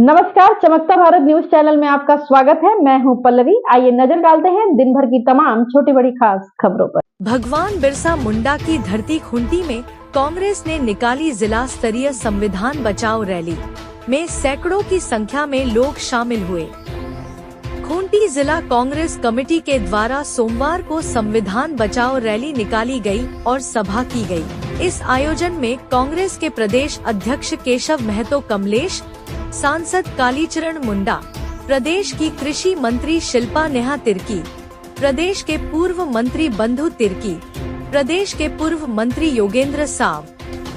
नमस्कार, चमकता Bharat news channel में आपका स्वागत है। मैं हूं पल्लवी। आइए नजर डालते हैं दिन भर की तमाम छोटी बड़ी खास खबरों पर। भगवान बिरसा मुंडा की धरती खूंटी में कांग्रेस ने निकाली जिला स्तरीय संविधान बचाओ रैली में सैकड़ों की संख्या में लोग शामिल हुए। खूंटी जिला कांग्रेस कमेटी के द्वारा सोमवार को संविधान बचाओ रैली निकाली गई और सभा की गई। इस आयोजन में कांग्रेस के प्रदेश अध्यक्ष केशव महतो कमलेश, सांसद कालीचरण मुंडा, प्रदेश की कृषि मंत्री शिल्पा नेहा तिर्की, प्रदेश के पूर्व मंत्री बंधु तिर्की, प्रदेश के पूर्व मंत्री योगेंद्र साव,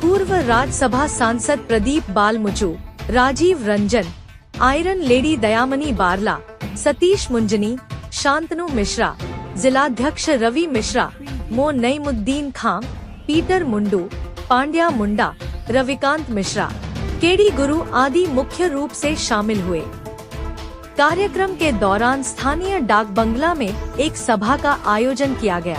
पूर्व राज्यसभा सांसद प्रदीप बालमुचु, राजीव रंजन, आयरन लेडी दयामनी बारला, सतीश मुंजनी, शांतनु मिश्रा, जिलाध्यक्ष रवि मिश्रा, मो नईमुद्दीन खां, पीटर मुंडू, पांड्या मुंडा, रविकांत मिश्रा, केडी गुरु आदि मुख्य रूप से शामिल हुए। कार्यक्रम के दौरान स्थानीय डाक बंगला में एक सभा का आयोजन किया गया,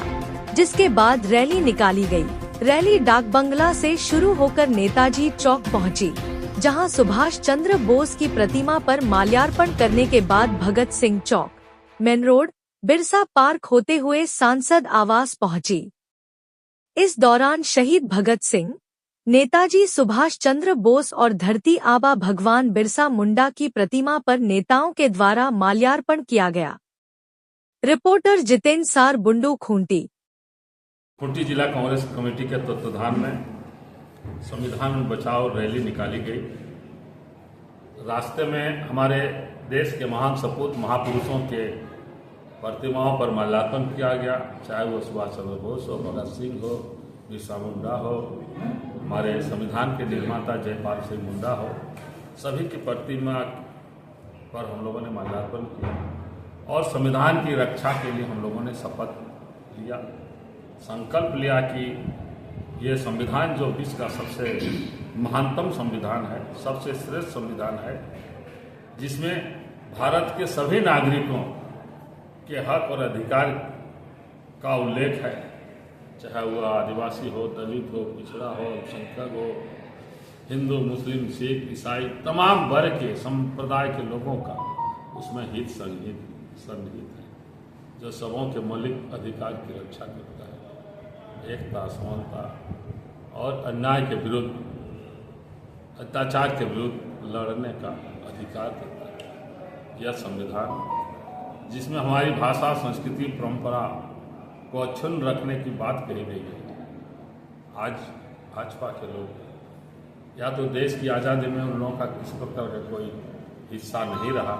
जिसके बाद रैली निकाली गई। रैली डाक बंगला से शुरू होकर नेताजी चौक पहुंची, जहां सुभाष चंद्र बोस की प्रतिमा पर माल्यार्पण करने के बाद भगत सिंह चौक, मेन रोड, बिरसा पार्क होते हुए सांसद आवास पहुंची। इस दौरान शहीद भगत सिंह, नेताजी सुभाष चंद्र बोस और धरती आबा भगवान बिरसा मुंडा की प्रतिमा पर नेताओं के द्वारा माल्यार्पण किया गया। रिपोर्टर जितेंद्र सार, बुंडू, खूंटी। खूंटी जिला कांग्रेस कमेटी के तत्वाधान में संविधान बचाओ रैली निकाली गई। रास्ते में हमारे देश के महान सपूत महापुरुषों के प्रतिमाओं पर माल्यार्पण किया गया, चाहे वो सुभाष चंद्र बोस हो, भगत सिंह हो, बिरसा मुंडा हो, हमारे संविधान के निर्माता जयपाल सिंह मुंडा हो, सभी की प्रतिमा पर हम लोगों ने माल्यार्पण किया और संविधान की रक्षा के लिए हम लोगों ने शपथ लिया, संकल्प लिया कि ये संविधान जो विश्व का सबसे महानतम संविधान है, सबसे श्रेष्ठ संविधान है, जिसमें भारत के सभी नागरिकों के हक और अधिकार का उल्लेख है, चाहे वह आदिवासी हो, दलित हो, पिछड़ा हो, अल्पसंख्यक हो, हिंदू, मुस्लिम, सिख, ईसाई, तमाम वर्ग के संप्रदाय के लोगों का उसमें हित सन्निहित है, जो सबों के मौलिक अधिकार की रक्षा करता है, एकता, समानता और अन्याय के विरुद्ध, अत्याचार के विरुद्ध लड़ने का अधिकार करता है। यह संविधान जिसमें हमारी भाषा, संस्कृति, परंपरा को अक्षुण्ण रखने की बात कही गई है। आज भाजपा के लोग या तो देश की आज़ादी में उन लोगों का किसी प्रकार का कोई हिस्सा नहीं रहा,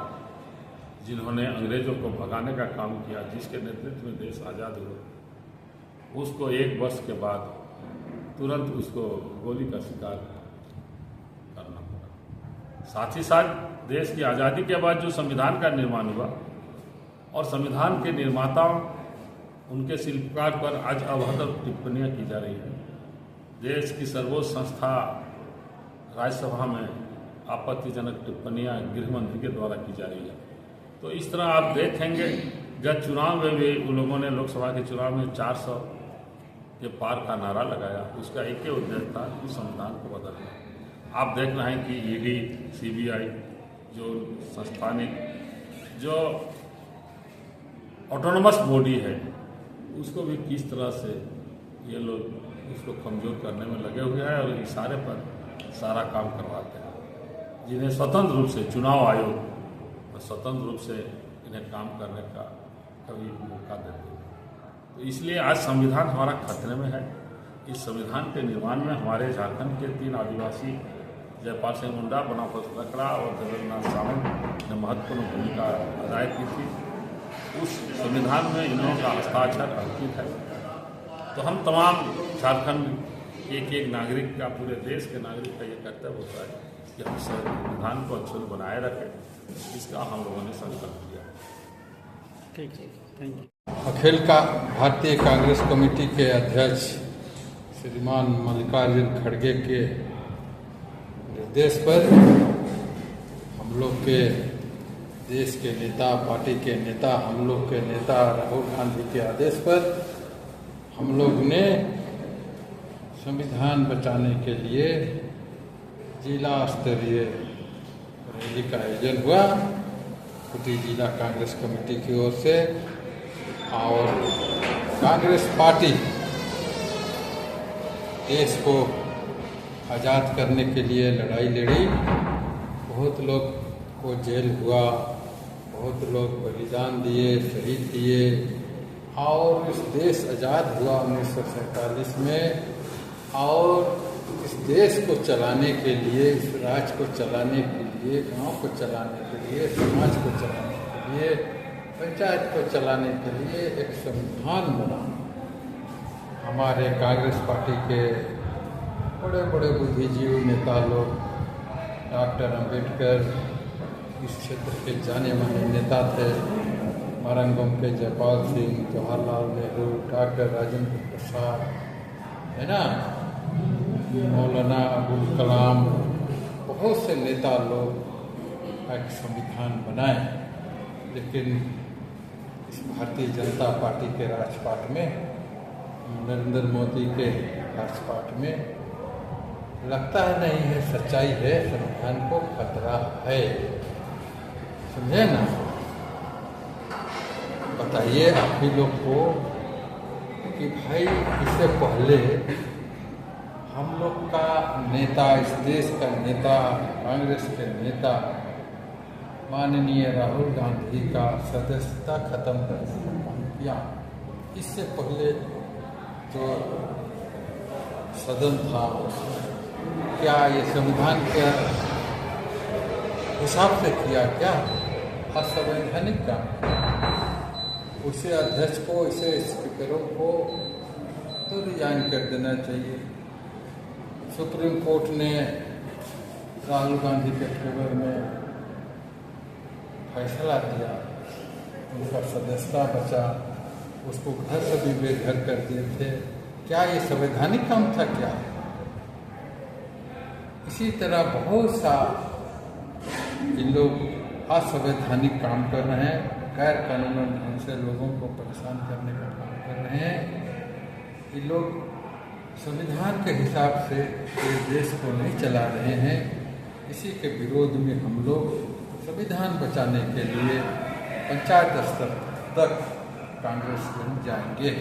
जिन्होंने अंग्रेजों को भगाने का काम किया, जिसके नेतृत्व में देश आज़ाद हुआ, उसको एक वर्ष के बाद तुरंत उसको गोली का शिकार करना पड़ा। साथ ही साथ देश की आज़ादी के बाद जो संविधान का निर्माण हुआ और संविधान के निर्माताओं, उनके शिल्पकार पर आज अभद्र टिप्पणियां की जा रही हैं। देश की सर्वोच्च संस्था राज्यसभा में आपत्तिजनक टिप्पणियां गृह मंत्री के द्वारा की जा रही है। तो इस तरह आप देखेंगे, जब चुनाव में भी उन लोगों ने लोकसभा के चुनाव में 400 के पार का नारा लगाया, उसका एक ही उद्देश्य था कि संविधान को बदलना। आप देख रहे हैं कि ईडी, सीबीआई जो संस्थानिक जो ऑटोनोमस बॉडी है, उसको भी किस तरह से ये लोग उसको कमजोर करने में लगे हुए हैं और इशारे पर सारा काम करवाते हैं, जिन्हें स्वतंत्र रूप से चुनाव आयोग और स्वतंत्र रूप से इन्हें काम करने का कभी मौका देते हैं। तो इसलिए आज संविधान हमारा खतरे में है। इस संविधान के निर्माण में हमारे झारखंड के 3 आदिवासी जयपाल सिंह मुंडा, बनापत लकड़ा और देवेंद्रनाथ सावंत ने महत्वपूर्ण भूमिका अदा की थी। उस संविधान में इन लोगों का हस्ताक्षर अंकित है। तो हम तमाम झारखंड एक नागरिक का, पूरे देश के नागरिक का ये कर्तव्य होता है कि हम संविधान को अक्षुण्ण बनाए रखें। इसका हम लोगों ने संकल्प लिया। ठीक है, थैंक यू। अखिल का भारतीय कांग्रेस कमेटी के अध्यक्ष श्रीमान मल्लिकार्जुन खड़गे के निर्देश पर हम लोग के देश के नेता, पार्टी के नेता, हम लोग के नेता राहुल गांधी के आदेश पर हम लोग ने संविधान बचाने के लिए जिला स्तरीय रैली का आयोजन हुआ खूंटी जिला कांग्रेस कमेटी की ओर से। और कांग्रेस पार्टी देश को आज़ाद करने के लिए लड़ाई लड़ी। बहुत लोग को जेल हुआ, बहुत लोग बलिदान दिए, शहीद दिए और इस देश आज़ाद हुआ 1947 में। और इस देश को चलाने के लिए, इस राज्य को चलाने के लिए, गांव को चलाने के लिए, समाज को चलाने के लिए, पंचायत को चलाने के लिए एक संविधान बना। हमारे कांग्रेस पार्टी के बड़े बड़े बुद्धिजीवी नेता लोग, डॉक्टर अंबेडकर इस क्षेत्र के जाने माने नेता थे, मरंगम के जयपाल सिंह, जवाहरलाल नेहरू, डॉक्टर राजेंद्र प्रसाद, है ना, मौलाना अबुल कलाम, बहुत से नेता लोग एक संविधान बनाए। लेकिन इस भारतीय जनता पार्टी के राजपाट में, नरेंद्र मोदी के राजपाट में लगता है नहीं है, सच्चाई है, संविधान को खतरा है। समझे ना? बताइए आप ही लोग को कि भाई इससे पहले हम लोग का नेता, इस देश का नेता, कांग्रेस के नेता माननीय राहुल गांधी का सदस्यता खत्म करने का काम किया। इससे पहले जो सदन था, क्या ये संविधान के हिसाब से किया? क्या असंवैधानिक काम? उसे अध्यक्ष को, इसे स्पीकरों को तो रिजाइन कर देना चाहिए। सुप्रीम कोर्ट ने राहुल गांधी के फेवर में फैसला दिया, उनका सदस्यता बचा, उसको घर से भी बेघर कर दिए थे। क्या ये संवैधानिक काम था क्या? इसी तरह बहुत सा इन लोग असंवैधानिक काम कर रहे हैं, गैर कानूनी ढंग से लोगों को परेशान करने का काम कर रहे हैं। ये लोग संविधान के हिसाब से इस देश को नहीं चला रहे हैं। इसी के विरोध में हम लोग संविधान बचाने के लिए पंचायत स्तर तक कांग्रेस में जाएंगे।